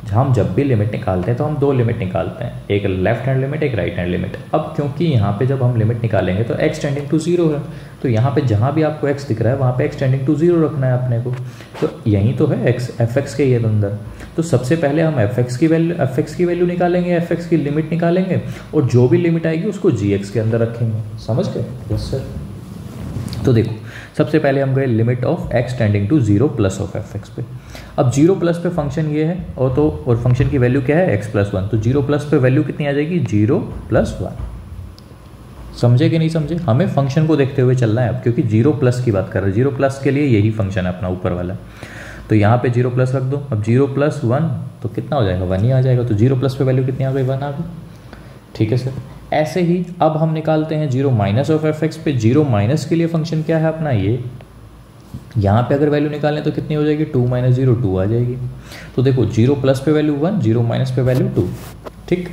हम जब भी लिमिट निकालते हैं तो हम 2 लिमिट निकालते हैं, एक लेफ्ट हैंड लिमिट, एक राइट हैंड लिमिट। अब क्योंकि यहाँ पे जब हम लिमिट निकालेंगे तो x टेंडिंग टू 0 है, तो यहाँ पे जहाँ भी आपको x दिख रहा है वहाँ पे x टेंडिंग टू 0 रखना है अपने को। तो यही तो है x f(x) के ये अंदर। तो सबसे पहले हम f(x) की वैल्यू निकालेंगे, f(x) की लिमिट निकालेंगे, और जो भी लिमिट आएगी उसको gx के अंदर रखेंगे। समझ गए? Yes sir. तो देखो, सबसे पहले हम गए limit of x tending to 0 plus of f(x) पे। अब 0 प्लस पे फंक्शन ये है, और फंक्शन की वैल्यू क्या है, x प्लस 1। तो 0 प्लस पे वैल्यू कितनी आ जाएगी, 0 प्लस 1। समझे कि नहीं समझे? हमें फंक्शन को देखते हुए चलना है अब, क्योंकि 0 प्लस की बात कर रहे हैं। 0 प्लस के लिए यही फंक्शन है अपना ऊपर वाला। तो यहाँ पे 0 प्लस रख दो। अब 0 प्लस 1 तो कितना हो जाएगा, 1 ही आ जाएगा। तो 0 प्लस पे वैल्यू कितनी आ गई, 1 आ गई, ठीक है सर। ऐसे ही अब हम निकालते हैं 0 माइनस ऑफ f(x) पे। 0 माइनस के लिए फंक्शन क्या है अपना, ये यहाँ पे अगर वैल्यू निकालें तो कितनी हो जाएगी, 2 माइनस 0 2 आ जाएगी। तो देखो, 0 प्लस पे वैल्यू 1, 0 माइनस पे वैल्यू 2, ठीक।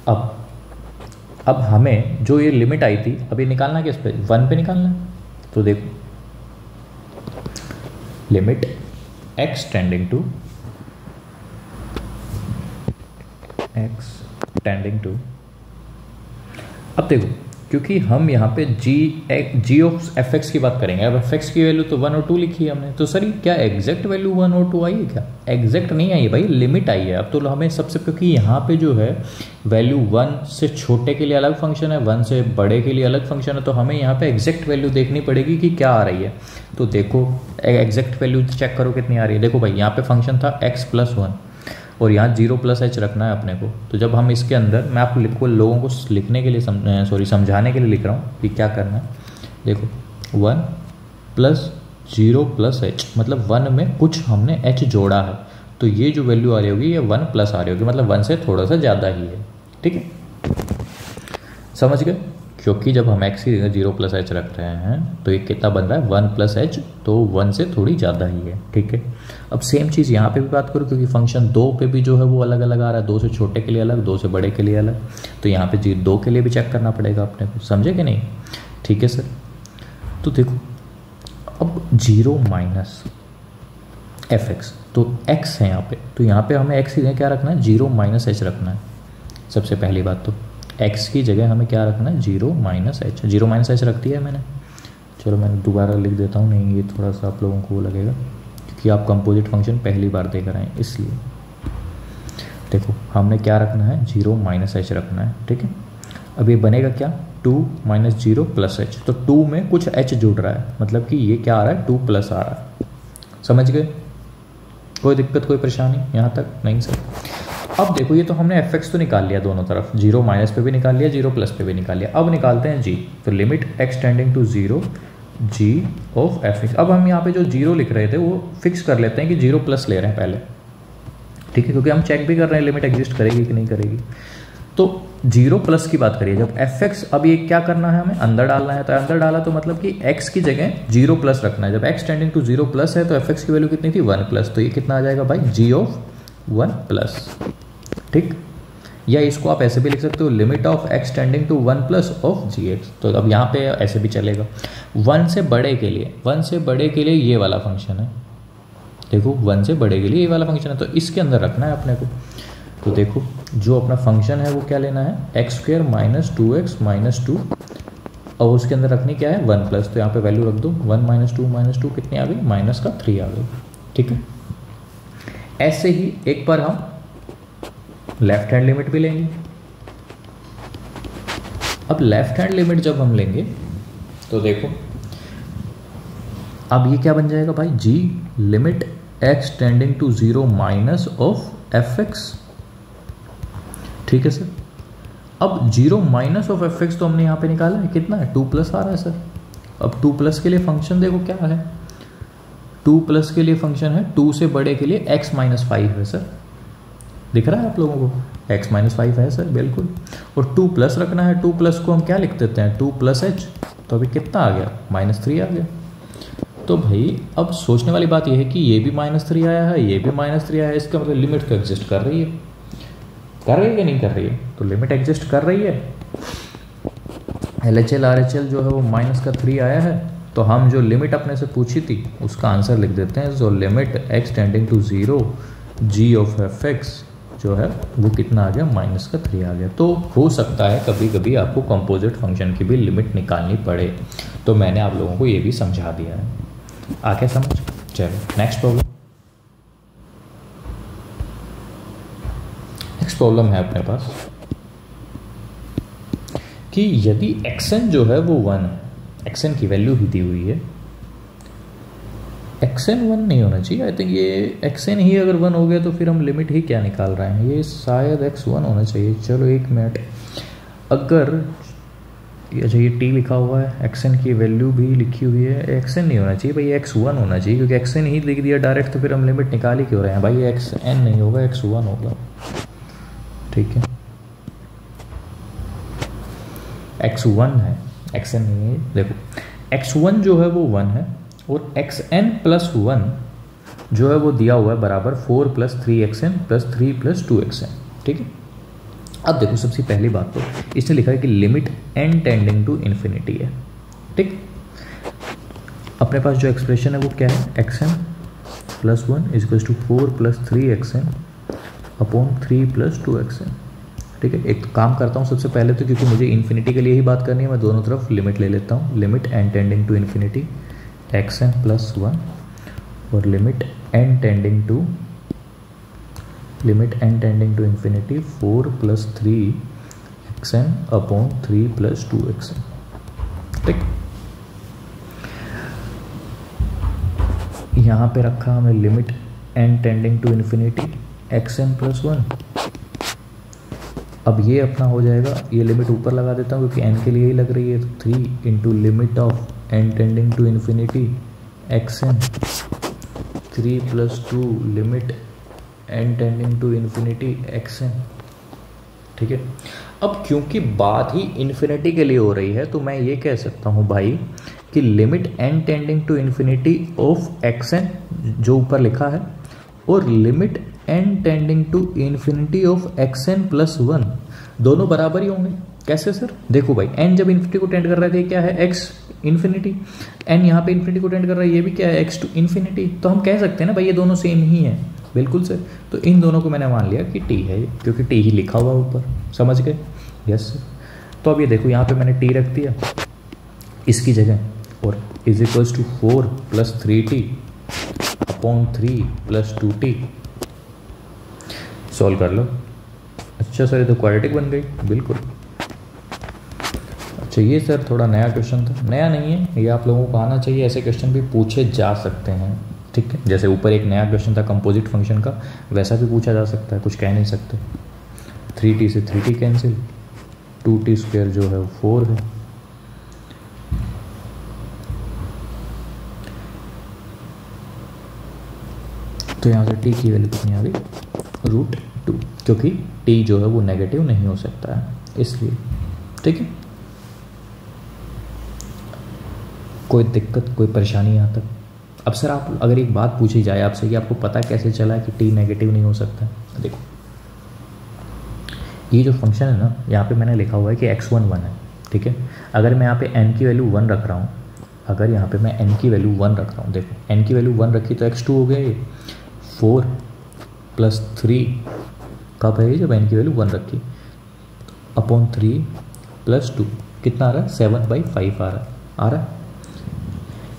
अब हमें जो ये लिमिट आई थी, अब ये निकालना किस पे, 1 पे निकालना है। तो देखो, लिमिट x टेंडिंग टू, अब देखो, क्योंकि हम यहाँ पे g ऑफ f(x) की बात करेंगे। अब f(x) की वैल्यू तो 1 और 2 लिखी है हमने, तो सर क्या एग्जैक्ट वैल्यू 1 और 2 आई है क्या? एग्जैक्ट नहीं आई है भाई, लिमिट आई है। अब तो हमें सबसे, क्योंकि यहाँ पे जो है वैल्यू 1 से छोटे के लिए अलग फंक्शन है, 1 से बड़े के लिए अलग फंक्शन है, तो हमें यहाँ पे एग्जैक्ट वैल्यू देखनी पड़ेगी कि क्या आ रही है। तो देखो, एग्जैक्ट वैल्यू चेक करो कितनी आ रही है। देखो भाई, यहाँ पे फंक्शन था x प्लस 1 और यहाँ 0 प्लस h रखना है अपने को। तो जब हम इसके अंदर, मैं आपको लोगों को लिखने के लिए समझाने के लिए लिख रहा हूँ कि क्या करना है। देखो, 1 प्लस 0 प्लस h, मतलब 1 में कुछ हमने h जोड़ा है, तो ये जो वैल्यू आ रही होगी ये 1 प्लस आ रही होगी, मतलब 1 से थोड़ा सा ज़्यादा ही है, ठीक है। समझ गए? क्योंकि जब हम x की जगह 0 प्लस h रख रहे हैं तो ये कितना बन रहा है, 1 प्लस h, तो 1 से थोड़ी ज़्यादा ही है, ठीक है। अब सेम चीज़ यहाँ पे भी बात करूँ, क्योंकि फंक्शन 2 पे भी जो है वो अलग अलग आ रहा है, 2 से छोटे के लिए अलग, 2 से बड़े के लिए अलग। तो यहाँ पे 2 के लिए भी चेक करना पड़ेगा अपने को, समझे कि नहीं? ठीक है सर। तो देखो, अब 0 माइनस f(x), तो x है यहाँ पे, तो यहाँ पे हमें x की जगह क्या रखना है, 0 माइनस h रखना है। सबसे पहली बात तो x की जगह हमें क्या रखना है, 0 माइनस h। 0 माइनस h रख दिया है मैंने। चलो मैंने दोबारा लिख देता हूँ, नहीं ये थोड़ा सा आप लोगों को वो लगेगा, क्योंकि आप कंपोजिट फंक्शन पहली बार देख रहे हैं इसलिए। देखो, हमने क्या रखना है, 0 माइनस h रखना है, ठीक है। अब ये बनेगा क्या, 2 माइनस 0 प्लस h। तो 2 में कुछ h जुड़ रहा है, मतलब कि ये क्या आ रहा है, 2 प्लस आ रहा है। समझ गए? कोई दिक्कत, कोई परेशानी यहाँ तक? नहीं सर। अब देखो, ये तो हमने f(x) तो निकाल लिया दोनों तरफ, 0 माइनस पे भी निकाल लिया, 0 प्लस पे भी निकाल लिया। अब निकालते हैं g। तो limit x tending to 0 g of f(x). अब हम यहाँ पे जो 0 लिख रहे थे वो फिक्स कर लेते हैं कि 0 प्लस ले रहे हैं पहले, ठीक है, क्योंकि हम चेक भी कर रहे हैं लिमिट एग्जिस्ट करेगी कि नहीं करेगी। तो जीरो प्लस की बात करिए, जब एफ एक्स, अब ये क्या करना है हमें, अंदर डालना है, तो अंदर डाला तो मतलब कि एक्स की जगह जीरो प्लस रखना है। जब x tending to zero plus है तो एफ एक्स की वैल्यू कितनी थी, वन प्लस, तो ये कितना आ जाएगा भाई, जी ऑफ वन प्लस। ठीक, या इसको आप ऐसे भी लिख सकते हो, limit of x tending to one plus of g x. तो अब यहाँ पे ऐसे भी चलेगा, वन से बड़े के लिए, वन से बड़े के लिए ये वाला फंक्शन है, देखो वन से बड़े के लिए ये वाला फंक्शन है, तो इसके अंदर रखना है अपने को। तो देखो जो अपना फंक्शन है वो क्या लेना है, x square minus two x minus two, और उसके अंदर रखनी क्या है, वन प्लस, तो यहाँ पे वैल्यू रख दो, वन माइनस टू कितनी आ गई, माइनस का थ्री आ गई। ठीक है, ऐसे ही एक बार हम लेफ्ट हैंड लिमिट भी लेंगे। अब लेफ्ट हैंड लिमिट जब हम लेंगे तो देखो अब ये क्या बन जाएगा भाई, जी limit x tending to zero minus of f x. ठीक है सर, अब zero minus of f x तो हमने यहाँ पे निकाला है, कितना है, टू प्लस आ रहा है सर। अब टू प्लस के लिए फंक्शन देखो क्या है, टू प्लस के लिए फंक्शन है, टू से बड़े के लिए एक्स माइनस फाइव है सर, दिख रहा है आप लोगों को, x माइनस फाइव है सर बिल्कुल, और टू प्लस रखना है, टू प्लस को हम क्या लिख देते हैं, टू प्लस एच, तो अभी कितना आ गया, माइनस थ्री आ गया। तो भाई अब सोचने वाली बात यह है कि ये भी माइनस थ्री आया है, ये भी माइनस थ्री आया है, इसका मतलब लिमिट तो एग्जिस्ट कर रही है, कर रही है कि नहीं कर रही है, तो लिमिट एग्जिस्ट कर रही है। L H L R H L जो है वो माइनस का थ्री आया है, तो हम जो लिमिट अपने से पूछी थी उसका आंसर लिख देते हैं, जो limit x tending to zero g of f x जो है वो कितना आ गया, माइनस का थ्री आ गया। तो हो सकता है कभी कभी आपको कंपोजिट फंक्शन की भी लिमिट निकालनी पड़े, तो मैंने आप लोगों को ये भी समझा दिया है, आगे समझ। चलो नेक्स्ट प्रॉब्लम, नेक्स्ट प्रॉब्लम है अपने पास कि यदि xn जो है वो वन है, xn की वैल्यू ही दी हुई है, xn वन नहीं होना चाहिए, आई थिंक ये xn ही अगर वन हो गया तो फिर हम लिमिट ही क्या निकाल रहे हैं, ये शायद x वन होना चाहिए। चलो एक मिनट, अगर अच्छा ये t लिखा हुआ है, xn की वैल्यू भी लिखी हुई है, xn नहीं होना चाहिए भाई, x वन होना चाहिए, क्योंकि xn ही लिख दिया डायरेक्ट, तो फिर हम लिमिट निकाल ही क्यों रहे हैं भाई, xn नहीं होगा, x वन होगा। ठीक है, x वन है, xn नहीं है, देखो x वन जो है वो वन है, और xn प्लस वन जो है वो दिया हुआ है बराबर four plus three xn plus three plus two x n. ठीक है, अब देखो सबसे पहली बात तो इसने लिखा है कि limit n tending to infinity है। ठीक, अपने पास जो एक्सप्रेशन है वो क्या है, xn plus one is to four plus three x n upon three plus two x n. ठीक है, एक काम करता हूँ सबसे पहले तो, क्योंकि मुझे इन्फिनिटी के लिए ही बात करनी है, मैं दोनों तरफ लिमिट ले लेता हूँ, limit n tending to infinity x n plus one और limit n tending to infinity four plus three x n upon three plus two x n. ठीक, यहाँ पे रखा हमें limit n tending to infinity x n plus one. अब ये अपना हो जाएगा, ये लिमिट ऊपर लगा देता हूँ क्योंकि n के लिए ही लग रही है, तो three into limit of n tending to infinity x n three plus two limit n tending to infinity x n. ठीक है, अब क्योंकि बात ही इन्फिनिटी के लिए हो रही है तो मैं ये कह सकता हूँ भाई कि limit n tending to infinity of x n जो ऊपर लिखा है और limit n tending to infinity of x n plus one दोनों बराबर ही होंगे। कैसे सर, देखो भाई n जब इन्फिनिटी को टेंड कर रहे थे क्या है, x इन्फिनिटी, n यहाँ पे इन्फिनिटी को टेंड कर रहा है, ये भी क्या है, x टू इन्फिनिटी, तो हम कह सकते हैं ना भाई ये दोनों सेम ही है। बिल्कुल सर, तो इन दोनों को मैंने मान लिया कि t है, क्योंकि t ही लिखा हुआ ऊपर, समझ गए। यस सर, तो अब ये देखो यहाँ पे मैंने t रख दिया इसकी जगह, और is equals to four plus three t upon three plus two t, solve कर लो। अच्छा सर, ये तो क्वाड्रेटिक बन गई, बिल्कुल। अच्छा ये सर थोड़ा नया क्वेश्चन था, नया नहीं है ये, आप लोगों को आना चाहिए, ऐसे क्वेश्चन भी पूछे जा सकते हैं। ठीक है, जैसे ऊपर एक नया क्वेश्चन था कंपोजिट फंक्शन का, वैसा भी पूछा जा सकता है, कुछ कह नहीं सकते। थ्री टी से three t cancel, two t square जो है वो फोर है, तो यहाँ से टी की वैल्यू कितनी आ गई, रूट 2, क्योंकि टी जो है वो नेगेटिव नहीं हो सकता है इसलिए। ठीक है, कोई दिक्कत कोई परेशानी यहाँ तक? अब सर आप अगर एक बात पूछी जाए आपसे कि आपको पता कैसे चला कि टी नेगेटिव नहीं हो सकता, देखो ये जो फंक्शन है ना, यहाँ पे मैंने लिखा हुआ है कि x1 1 है। ठीक है, अगर मैं यहाँ पे n की वैल्यू 1 रख रहा हूँ, अगर यहाँ पे मैं n की वैल्यू 1 रख रहा हूँ, देखो n की वैल्यू 1 रखी तो x2 हो गया ये। 4 + 3 कब है ये? जब n की वैल्यू 1 रखी, अपॉन 3 + 2 कितना आ रहा है? 7/5 आ रहा है।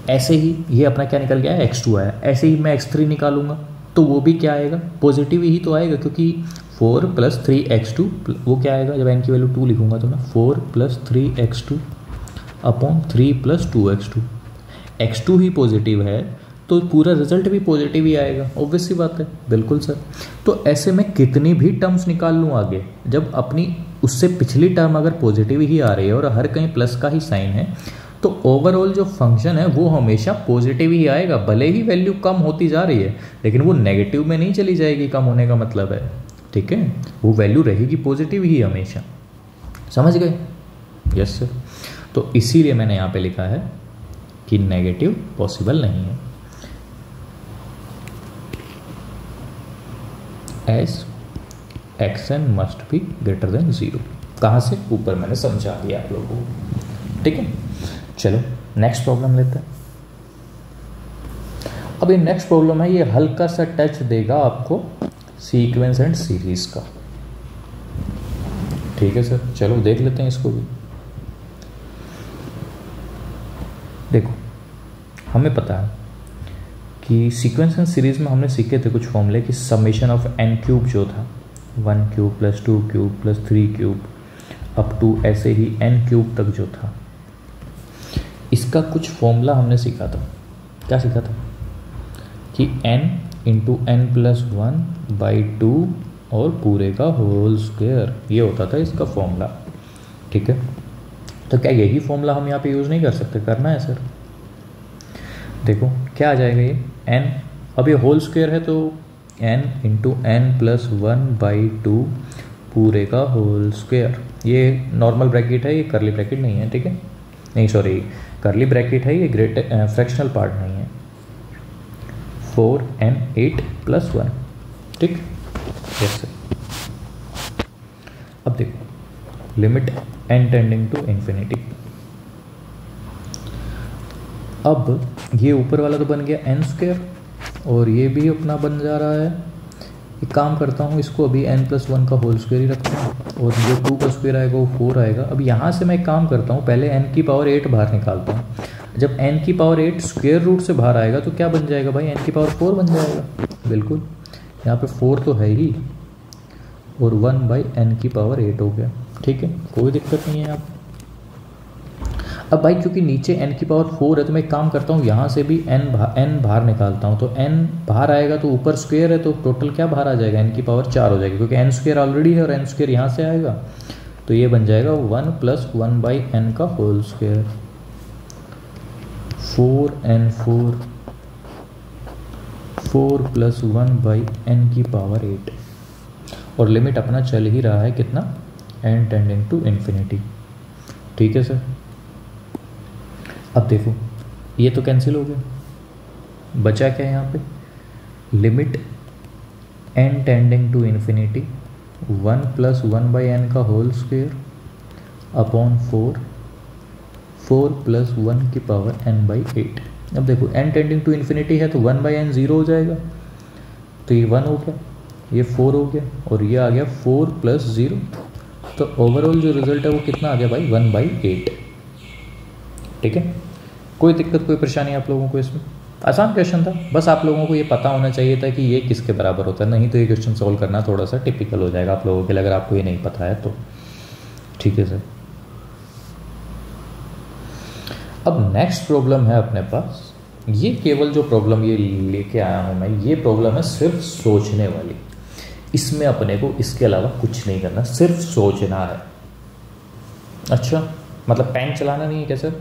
ऐसे ही ये अपना क्या निकल गया है? x2 आया। ऐसे ही मैं x3 निकालूंगा तो वो भी क्या आएगा? पॉजिटिव ही तो आएगा, क्योंकि 4 + 3x2 वो क्या आएगा? जब n की वैल्यू 2 लिखूंगा तो मैं 4 + 3x2 अपॉन 3 + 2x2। x2 ही पॉजिटिव है तो पूरा रिजल्ट भी पॉजिटिव ही आएगा, ऑब्वियस सी बात है। बिल्कुल सर। तो ऐसे में कितनी भी टर्म्स निकाल लूँ आगे, जब अपनी उससे पिछली टर्म अगर पॉजिटिव ही आ रही है और हर कहीं प्लस का ही साइन है, तो ओवरऑल जो फंक्शन है वो हमेशा पॉजिटिव ही आएगा। भले ही वैल्यू कम होती जा रही है लेकिन वो नेगेटिव में नहीं चली जाएगी, कम होने का मतलब है। ठीक है, वो वैल्यू रहेगी पॉजिटिव ही हमेशा। समझ गए? Yes sir. तो इसीलिए मैंने यहाँ पे लिखा है कि नेगेटिव पॉसिबल नहीं है। S xn must be greater than 0। कहाँ से? ऊपर मैंने समझा दिया आप लोगों को। ठीक है, चलो नेक्स्ट प्रॉब्लम लेते हैं। अब ये नेक्स्ट प्रॉब्लम है, ये हल्का सा टच देगा आपको सीक्वेंस एंड सीरीज का। ठीक है सर, चलो देख लेते हैं इसको भी। देखो हमें पता है कि सीक्वेंस एंड सीरीज में हमने सीखे थे कुछ फॉर्मूले कि समेशन ऑफ n³ जो था 1³ + 2³ + 3³ अप टू ऐसे ही n³ तक जो था, इसका कुछ फॉर्मूला हमने सीखा था। क्या सीखा था? कि n × n + 1/2 और पूरे का होल स्क्वायर, ये होता था इसका फॉर्मूला। ठीक है, तो क्या यही फॉर्मूला हम यहाँ पे यूज़ नहीं कर सकते? करना है सर। देखो क्या आ जाएगा ये n, अब ये होल स्क्वायर है तो n × n + 1/2 पूरे का होल स्क्वायर। ये नॉर्मल ब्रैकेट है, ये करली ब्रैकेट नहीं है। ठीक है, नहीं सॉरी, करली ब्रैकेट है, ये फ्रैक्शनल पार्ट नहीं है। 4n8 + 1। ठीक, यस सर। अब देखो limit n tending to infinity. अब ये ऊपर वाला तो बन गया n² और ये भी अपना बन जा रहा है। एक काम करता हूँ, इसको अभी n + 1 का होल स्क्वायर ही रखता हूँ और जो 2 का स्क्वायर आएगा वो 4 आएगा। अब यहाँ से मैं एक काम करता हूँ, पहले n की पावर 8 बाहर निकालता हूँ। जब n की पावर 8 स्क्वायर रूट से बाहर आएगा तो क्या बन जाएगा भाई? n की पावर 4 बन जाएगा। बिल्कुल, यहाँ पे 4 तो है ही और 1/n की पावर 8 हो गया। ठीक है, कोई दिक्कत नहीं है यहाँ। अब भाई क्योंकि नीचे n की पावर 4 है तो मैं एक काम करता हूँ, यहाँ से भी n बाहर निकालता हूँ। तो n बाहर आएगा तो ऊपर स्क्वायर है तो टोटल क्या बाहर आ जाएगा? n की पावर 4 हो जाएगी, क्योंकि n² ऑलरेडी है और n² यहाँ से आएगा तो ये बन जाएगा 1 + 1/n का होल स्क्वायर। 4n4 4 + 1/n की पावर 8 और लिमिट अपना चल ही रहा है कितना? n tending to infinity. ठीक है सर। अब देखो ये तो कैंसिल हो गया, बचा क्या यहाँ पे? Limit n tending to infinity 1 + 1/n का होल स्क्वायर अपॉन 4 + 1 की पावर n/8। अब देखो n टेंडिंग टू इन्फिनिटी है तो 1/n 0 हो जाएगा, तो ये 1 हो गया, ये 4 हो गया और ये आ गया 4 + 0। तो ओवरऑल जो रिजल्ट है वो कितना आ गया भाई? 1/8। ठीक है, कोई दिक्कत कोई परेशानी आप लोगों को इसमें? आसान क्वेश्चन था, बस आप लोगों को ये पता होना चाहिए था कि ये किसके बराबर होता है, नहीं तो ये क्वेश्चन सॉल्व करना थोड़ा सा टिपिकल हो जाएगा आप लोगों के लिए, अगर आपको ये नहीं पता है तो। ठीक है सर। अब नेक्स्ट प्रॉब्लम है अपने पास, ये केवल जो प्रॉब्लम ये लेके आया हूँ मैं, ये प्रॉब्लम है सिर्फ सोचने वाली। इसमें अपने को इसके अलावा कुछ नहीं करना, सिर्फ सोचना है। अच्छा, मतलब पेन चलाना नहीं है क्या सर?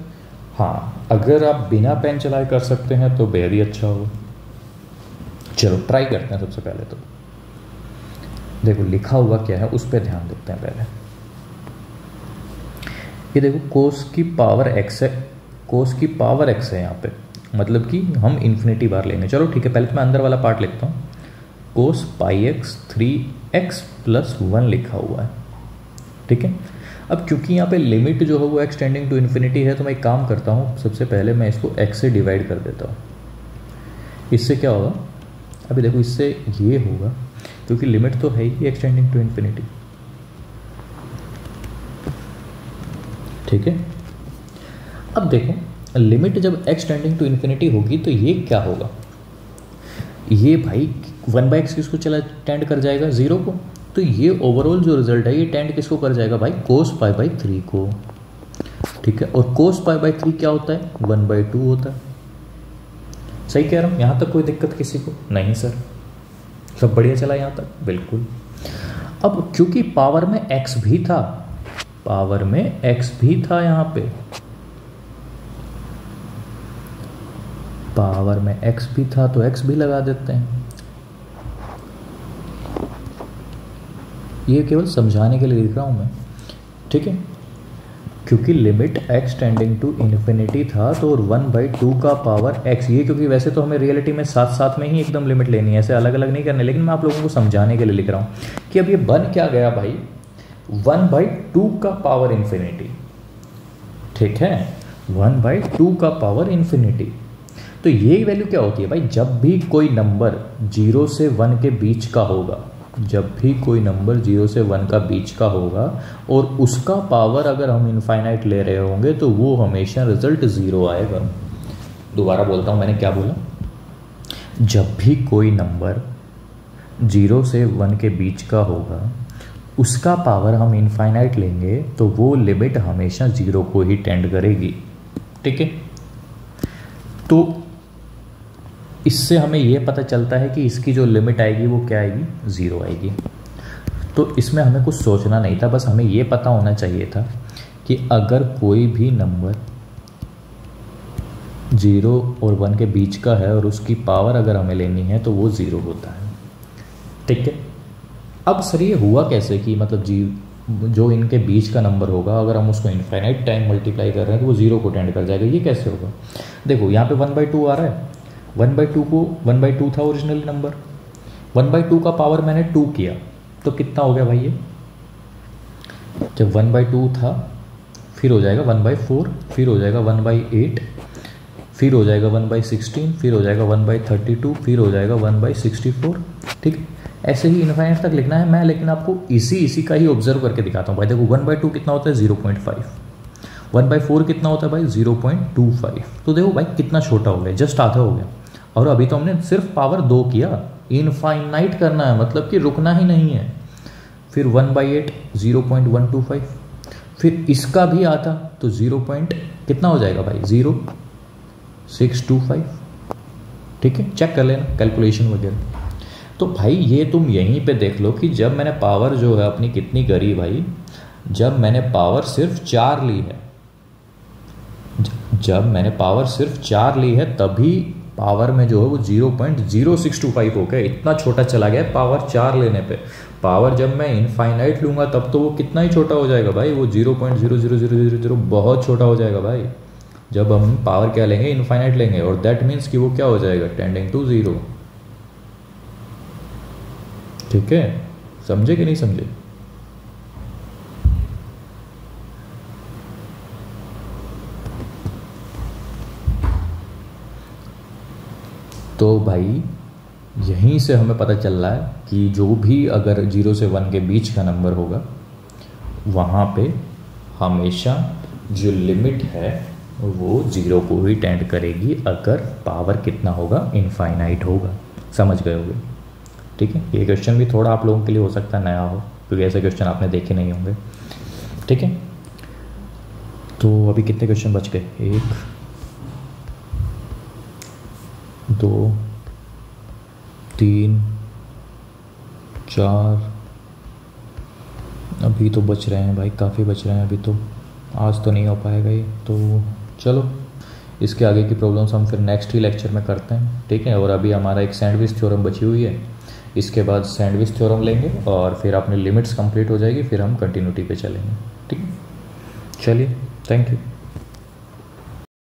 हाँ, अगर आप बिना पेन चलाए कर सकते हैं तो बेहद ही अच्छा होगा। चलो ट्राई करते हैं। सबसे पहले तो देखो लिखा हुआ क्या है उस पर ध्यान देते हैं पहले। ये देखो कोस की पावर एक्स है, कोस की पावर एक्स है यहाँ पे, मतलब कि हम इन्फिनिटी बार लेंगे। चलो ठीक है, पहले तो मैं अंदर वाला पार्ट लिखता हूँ। कोस पाई एक्स 3x + 1 लिखा हुआ है, ठीक है। अब क्योंकि यहाँ पे लिमिट जो है वो एक्स टेंडिंग टू इन्फिनिटी है, तो मैं एक काम करता हूँ, सबसे पहले मैं इसको x से डिवाइड कर देता हूँ। इससे क्या होगा, अभी देखो इससे ये होगा, क्योंकि लिमिट तो है ही एक्स टेंडिंग टू इन्फिनिटी, ठीक है। अब देखो लिमिट जब x टेंडिंग टू इन्फिनिटी होगी तो ये क्या होगा, ये भाई 1/x किसको चला टेंड कर जाएगा, 0 को। तो ये ओवरऑल जो रिजल्ट है ये टेंड किसको कर जाएगा भाई, cos π/3 को, ठीक है। और cos π/3 क्या होता है, 1/2 होता है। सही कह रहा हूँ, यहाँ तक कोई दिक्कत किसी को नहीं सर, सब बढ़िया चला यहाँ तक, बिल्कुल। अब क्योंकि पावर में x भी था, पावर में x भी था, यहाँ पे पावर में x भी था तो x भी लगा देते हैं। ये केवल समझाने के लिए लिख रहा हूँ मैं, ठीक है। क्योंकि limit x tending to infinity था तो 1/2 का पावर x, ये क्योंकि वैसे तो हमें रियलिटी में साथ साथ में ही एकदम लिमिट लेनी है, ऐसे अलग अलग नहीं करने, लेकिन मैं आप लोगों को समझाने के लिए लिख रहा हूँ कि अब ये बन क्या गया भाई, 1/2 का पावर इन्फिनिटी, ठीक है, 1/2 का पावर इन्फिनिटी। तो ये वैल्यू क्या होती है भाई, जब भी कोई नंबर 0 से 1 के बीच का होगा, जब भी कोई नंबर 0 से 1 का बीच का होगा और उसका पावर अगर हम इनफाइनाइट ले रहे होंगे तो वो हमेशा रिजल्ट 0 आएगा। दोबारा बोलता हूँ, मैंने क्या बोला, जब भी कोई नंबर 0 से 1 के बीच का होगा उसका पावर हम इनफाइनाइट लेंगे तो वो लिमिट हमेशा 0 को ही टेंड करेगी, ठीक है। तो इससे हमें यह पता चलता है कि इसकी जो लिमिट आएगी वो क्या आएगी, 0 आएगी। तो इसमें हमें कुछ सोचना नहीं था, बस हमें ये पता होना चाहिए था कि अगर कोई भी नंबर 0 और 1 के बीच का है और उसकी पावर अगर हमें लेनी है तो वो 0 होता है, ठीक है। अब सर ये हुआ कैसे कि मतलब जो इनके बीच का नंबर होगा अगर हम उसको इनफाइनाइट टाइम मल्टीप्लाई कर रहे हैं तो वो 0 को टेंड कर जाएगा, ये कैसे होगा। देखो यहाँ पे 1/2 आ रहा है, 1/2 था ओरिजिनल नंबर, 1/2 का पावर मैंने 2 किया तो कितना हो गया भाई, ये जब 1/2 था फिर हो जाएगा 1/4, फिर हो जाएगा 1/8, फिर हो जाएगा 1/16, फिर हो जाएगा 1/32, फिर हो जाएगा 1/64, ठीक। ऐसे ही इनफाइनाइट तक लिखना है मैं, लेकिन आपको इसी का ही ऑब्जर्व करके दिखाता हूँ भाई। देखो 1/2 कितना होता है, 0.5, 1/4 कितना होता है भाई, 0.25। तो देखो भाई कितना छोटा हो गया, जस्ट आधा हो गया। और अभी तो हमने सिर्फ पावर 2 किया, इनफाइनाइट करना है मतलब कि रुकना ही नहीं है। फिर 1/8 0.125, फिर इसका भी आधा तो 0. कितना हो जाएगा भाई, 0.625, ठीक है। चेक कर लेना कैलकुलेशन वगैरह। तो भाई ये तुम यहीं पे देख लो कि जब मैंने पावर जो है अपनी कितनी करी भाई, जब मैंने पावर सिर्फ 4 ली है, जब मैंने पावर सिर्फ 4 ली है तभी पावर में जो है वो 0.0625 हो गया, इतना छोटा चला गया पावर 4 लेने पे। पावर जब मैं इनफाइनाइट लूंगा तब तो वो कितना ही छोटा हो जाएगा भाई, वो 0.00000 बहुत छोटा हो जाएगा भाई। जब हम पावर क्या लेंगे, इनफाइनाइट लेंगे, और दैट मीन्स कि वो क्या हो जाएगा, टेंडिंग टू 0, ठीक है। समझे कि नहीं समझे। तो भाई यहीं से हमें पता चल रहा है कि जो भी अगर 0 से 1 के बीच का नंबर होगा वहाँ पे हमेशा जो लिमिट है वो 0 को ही टेंड करेगी, अगर पावर कितना होगा, इनफाइनाइट होगा। समझ गए होगे, ठीक है। ये क्वेश्चन भी थोड़ा आप लोगों के लिए हो सकता है नया हो, क्योंकि ऐसे क्वेश्चन आपने देखे नहीं होंगे, ठीक है। तो अभी कितने क्वेश्चन बच गए, 1 2 3 4, अभी तो बच रहे हैं भाई, काफ़ी बच रहे हैं अभी तो, आज तो नहीं हो पाएगा ये। तो चलो इसके आगे की प्रॉब्लम्स हम फिर नेक्स्ट ही लेक्चर में करते हैं, ठीक है। और अभी हमारा एक सैंडविच थ्योरम बची हुई है, इसके बाद सैंडविच थ्योरम लेंगे और फिर अपनी लिमिट्स कंप्लीट हो जाएगी, फिर हम कंटिन्यूटी पे चलेंगे। ठीक है, चलिए, थैंक यू।